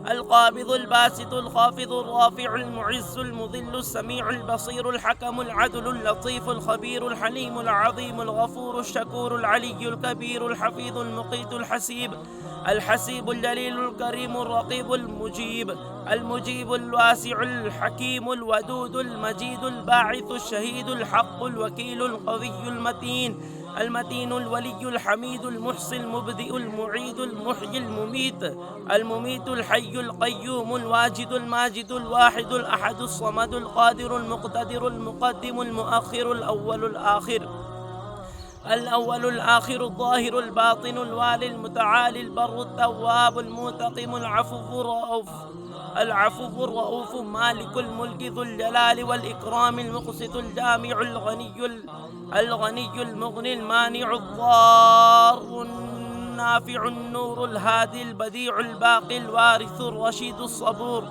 القابض الباسط الخافض الرافع المعز المذل السميع البصير الحكم العدل اللطيف الخبير الحليم العظيم الغفور الشكور العلي الكبير الحفيظ المقيت الحسيب الجليل الكريم الرقيب المجيب الواسع الحكيم الودود المجيد الباعث الشهيد الحق الوكيل القوي المتين الولي الحميد المحصي المبدئ المعيد المحيي المميت الحي القيوم الواجد الماجد الواحد الأحد الصمد القادر المقتدر المقدم المؤخر الأول الآخر الظاهر الباطن الوالي المتعالي البر التواب المنتقم العفو الرؤوف مالك الملك ذو الجلال والإكرام المقسط الجامع الغني المغني المانع الضار النافع النور الهادي البديع الباقي الوارث الرشيد الصبور